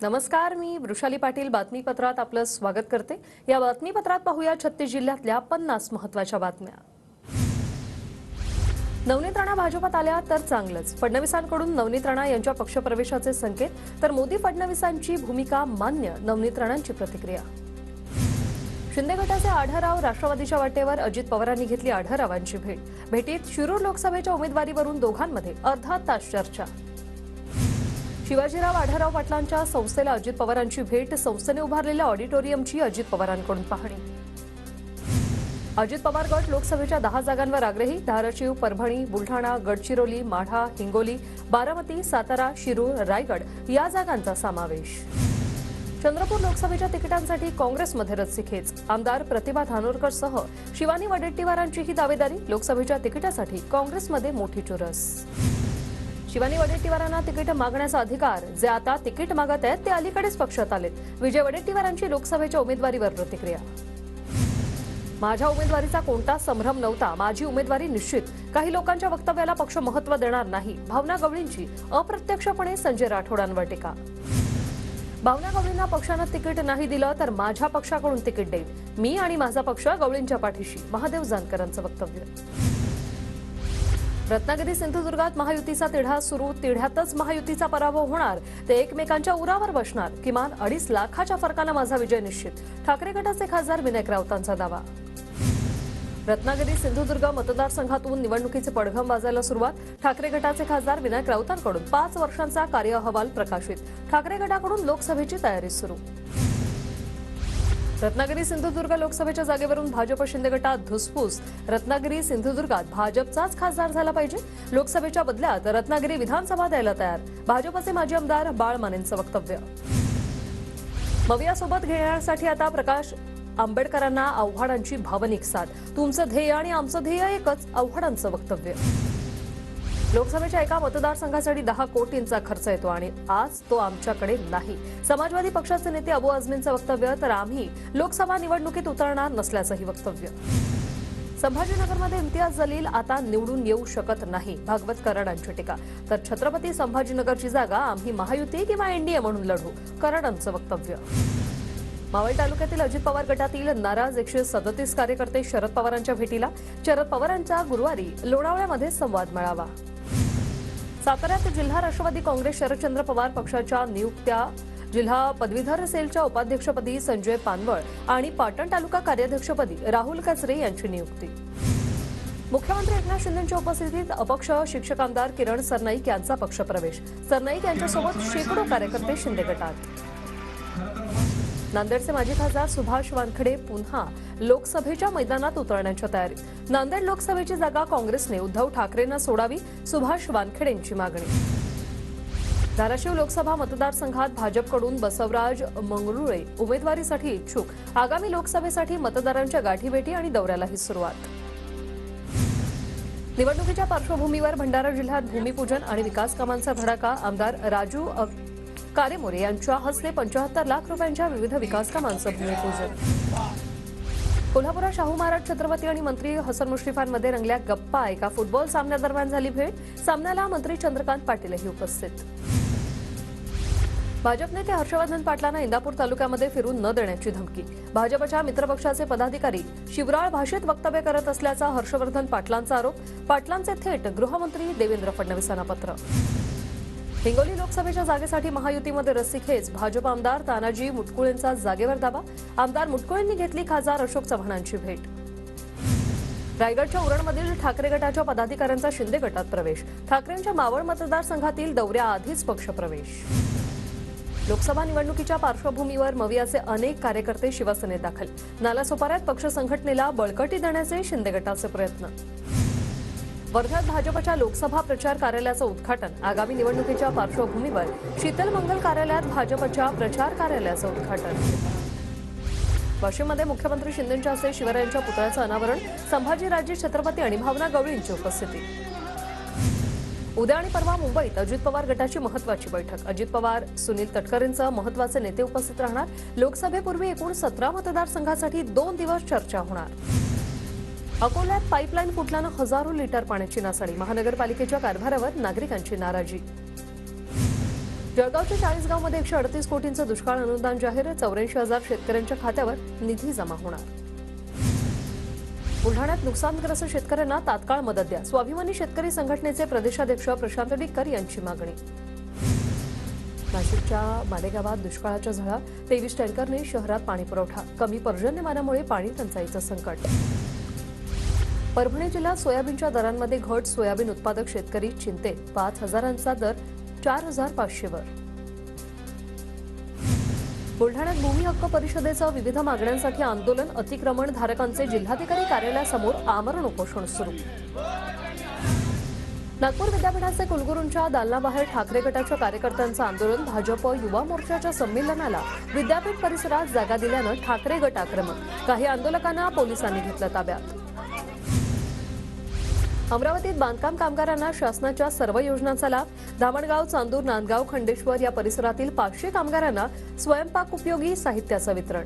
नमस्कार, मी वृषाली पाटील बातमीपत्रात आपलं स्वागत करते। या बातमीपत्रात पाहूया 36 जिल्ह्यातल्या 50 महत्त्वाच्या बातम्या। नवनीत राणा भाजपात आल्या तर चांगलंच। फडणवीसांकडून नवनीत राणा यांच्या पक्षप्रवेशाचे संकेत, तर मोदी फडणवीसांची भूमिका मान्य, नवनीत राणांची प्रतिक्रिया। शिंदे गटाचे आढळराव राष्ट्रवादीच्या वाटेवर, अजित पवारांनी घेतली आढळरावांची भेट। भेटीत शिरूर लोकसभेच्या उमेदवारीवरून दोघांमध्ये अर्धा तास चर्चा। शिवाजीराव आढळराव पाटलांच्या संस्थेला अजित पवारांची भेट, संस्थेने उभारलेल्या ऑडिटोरियमची अजित पवारांकडून पाहणी। अजित पवार गट लोकसभेच्या 10 जागांवर आग्रही, धाराशिव, परभणी, बुलढाणा, गडचिरोली, माढा, हिंगोली, बारामती, सातारा, शिरूर, रायगड या जागांचा समावेश। चंद्रपूर लोकसभेच्या तिकिटांसाठी काँग्रेसमध्ये रस्सीखेच, आमदार प्रतिभा धानोरकरसह शिवानी वडेट्टीवारांचीही दावेदारी, लोकसभेच्या तिकिटासाठी काँग्रेसमध्ये मोठी चुरस। शिवानी वडेट्टीवारांना तिकीट मागण्याचा अधिकार, जे आता तिकीट मागत आहेत ते अलीकडेच पक्षात आलेत, विजय वडेट्टीवारांची लोकसभेच्या उमेदवारीवर प्रतिक्रिया। माझ्या उमेदवारीचा कोणता संभ्रम नव्हता, माझी उमेदवारी निश्चित, काही लोकांच्या वक्तव्याला पक्ष महत्त्व देणार नाही, भावना गवळींची अप्रत्यक्षपणे संजय राठोडांवर टीका। भावना गवळींना पक्षानं तिकीट नाही दिलं तर माझ्या पक्षाकडून तिकीट देईल, मी आणि माझा पक्ष गवळींच्या पाठीशी, महादेव जानकरांचं वक्तव्य। रत्नागिरी सिंधुदुर्गात महायुतीचा तिढा सुरू, तिढ्यातच महायुतीचा पराभव होणार, ते एकमेकांच्या उरावर बसणार, किमान 2.5 लाखाच्या फरकानं माझा विजय निश्चित, ठाकरे गटाचे खासदार विनायक राऊतांचा दावा। रत्नागिरी सिंधुदुर्ग मतदारसंघातून निवडणुकीचे पडघम वाजायला सुरुवात, ठाकरे गटाचे खासदार विनायक राऊतांकडून 5 वर्षांचा कार्यअहवाल प्रकाशित, ठाकरे गटाकडून लोकसभेची तयारी सुरू। रत्नागिरी सिंधुदुर्ग लोकसभेच्या जागेवरून भाजप शिंदे गटात धुसफूस, रत्नागिरी सिंधुदुर्गात भाजपचाच खासदार झाला पाहिजे, लोकसभेच्या बदल्यात रत्नागिरी विधानसभा द्यायला तयार, भाजपचे माजी आमदार बाळ मानेंचं वक्तव्य। मवियासोबत घेण्यासाठी आता प्रकाश आंबेडकरांना आव्हाडांची भावनिक साथ, तुमचं ध्येय आणि आमचं ध्येय एकच, आव्हाडांचं वक्तव्य। लोकसभेच्या एका मतदारसंघासाठी 10 कोटींचा खर्च येतो आणि आज तो आमच्याकडे नाही, समाजवादी पक्षाचे नेते अबू आझमींचं वक्तव्य, तर आम्ही लोकसभा निवडणुकीत उतरणार नसल्याचंही वक्तव्य। संभाजीनगरमध्ये इम्तियाज जलील आता निवडून येऊ शकत नाही, भागवत कराडांची टीका, तर छत्रपती संभाजीनगरची जागा आम्ही महायुती किंवा एनडीए म्हणून लढू, कराडांचं वक्तव्य। मावळ तालुक्यातील अजित पवार गटातील नाराज 137 कार्यकर्ते शरद पवारांच्या भेटीला, शरद पवारांचा गुरुवारी लोणावळ्यामध्ये संवाद मेळावा। साताऱ्यात जिल्हा राष्ट्रवादी काँग्रेस शरदचंद्र पवार पक्षाच्या नियुक्त्या, जिल्हा पदवीधर सेलच्या उपाध्यक्षपदी संजय पानवळ आणि पाटण तालुका कार्याध्यक्षपदी राहुल कचरे यांची नियुक्ती। मुख्यमंत्री एकनाथ शिंदेंच्या उपस्थितीत अपक्ष शिक्षक आमदार किरण सरनाईक यांचा पक्षप्रवेश, सरनाईक यांच्यासोबत शेकडो कार्यकर्ते शिंदे गटात। नांदेडचे माजी खासदार सुभाष वानखेडे पुन्हा लोकसभेच्या मैदानात उतरण्याच्या तयारीत, नांदेड लोकसभेची जागा काँग्रेसने उद्धव ठाकरेंना सोडावी, सुभाष वानखेडेंची मागणी। धाराशिव लोकसभा मतदारसंघात भाजपकडून बसवराज मंगरुळे उमेदवारीसाठी इच्छुक, आगामी लोकसभेसाठी मतदारांच्या गाठीभेटी आणि दौऱ्यालाही सुरुवात। निवडणुकीच्या पार्श्वभूमीवर भंडारा जिल्ह्यात भूमिपूजन आणि विकास कामांचा धडाका, आमदार राजू कारेमोरे यांच्या हस्ते 75 लाख रुपयांच्या विविध विकास कामांचं भूमिपूजन। कोल्हापुरात शाहू महाराज छत्रपती आणि मंत्री हसन मुश्रीफांमध्ये रंगल्या गप्पा, एका फुटबॉल सामन्यादरम्यान झाली भेट, सामन्याला मंत्री चंद्रकांत पाटीलही उपस्थित। भाजप नेते हर्षवर्धन पाटलांना इंदापूर तालुक्यामध्ये फिरून न देण्याची धमकी, भाजपच्या मित्रपक्षाचे पदाधिकारी शिवराळ भाषेत वक्तव्य करत असल्याचा हर्षवर्धन पाटलांचा आरोप, पाटलांचे थेट गृहमंत्री देवेंद्र फडणवीसांना पत्र। हिंगोली लोकसभेच्या जागेसाठी महायुतीमध्ये रस्सीखेच, भाजप आमदार तानाजी मुटकुळेंचा जागेवर दावा, आमदार मुटकुळेंनी घेतली खासदार अशोक चव्हाणांची भेट। रायगडच्या उरणमधील ठाकरे गटाच्या पदाधिकाऱ्यांचा शिंदे गटात प्रवेश, ठाकरेंच्या मावळ मतदारसंघातील दौऱ्याआधीच पक्षप्रवेश। लोकसभा निवडणुकीच्या पार्श्वभूमीवर मवियाचे अनेक कार्यकर्ते शिवसेनेत दाखल, नालासोपाऱ्यात पक्ष संघटनेला बळकटी देण्याचे शिंदे गटाचे प्रयत्न। वर्ध्यात भाजपच्या लोकसभा प्रचार कार्यालयाचं उद्घाटन, आगामी निवडणुकीच्या पार्श्वभूमीवर शीतल मंगल कार्यालयात भाजपच्या प्रचार कार्यालयाचं उद्घाटन। वाशिममध्ये मुख्यमंत्री शिंदेंच्या हस्ते शिवरायांच्या पुतळ्याचं अनावरण, संभाजीराजे छत्रपती आणि भावना गवळींची उपस्थिती। उद्या आणि परवा मुंबईत अजित पवार गटाची महत्त्वाची बैठक, अजित पवार, सुनील तटकरेंसह महत्त्वाचे नेते उपस्थित राहणार, लोकसभेपूर्वी एकूण 17 मतदारसंघासाठी 2 दिवस चर्चा होणार। अकोल्यात पाईपलाईन फुटल्यानं हजारो लिटर पाण्याची नासाडी, महानगरपालिकेच्या कारभारावर नागरिकांची नाराजी। जळगावच्या 40गावमध्ये 138 कोटींचं दुष्काळ अनुदान जाहीर. 84,000 शेतकऱ्यांच्या खात्यावर निधी जमा होणार. बुलढाण्यात नुकसानग्रस्त शेतकऱ्यांना तात्काळ मदत द्या. स्वाभिमानी शेतकरी संघटनेचे प्रदेशाध्यक्ष प्रशांत डिक्कर यांची मागणी. नाशिकच्या मालेगावात दुष्काळाच्या झळा. 23 टँकरने शहरात पाणी पुरवठा. कमी पर्जन्यमानामुळे पाणी टंचाईचं संकट. परभणी जिल्ह्यात सोयाबीनच्या दरांमध्ये घट. सोयाबीन उत्पादक शेतकरी चिंतेत. 5,000चा दर 4,500 वर. बुलढाण्यात भूमी हक्क परिषदेचं विविध मागण्यांसाठी आंदोलन. अतिक्रमण धारकांचे जिल्हाधिकारी कार्यालयासमोर आमरण उपोषण सुरू. नागपूर विद्यापीठाचे कुलगुरूंच्या दालनाबाहेर ठाकरे गटाच्या कार्यकर्त्यांचं आंदोलन. भाजप युवा मोर्चाच्या संमेलनाला विद्यापीठ परिसरात जागा दिल्यानं ठाकरे गट आक्रमक. काही आंदोलकांना पोलिसांनी घेतलं ताब्यात. अमरावतीत बांधकाम कामगारांना शासनाच्या सर्व योजनांचा लाभ. धामणगाव, चांदूर, नांदगाव, खंडेश्वर या परिसरातील 500 कामगारांना स्वयंपाक उपयोगी साहित्याचं वितरण.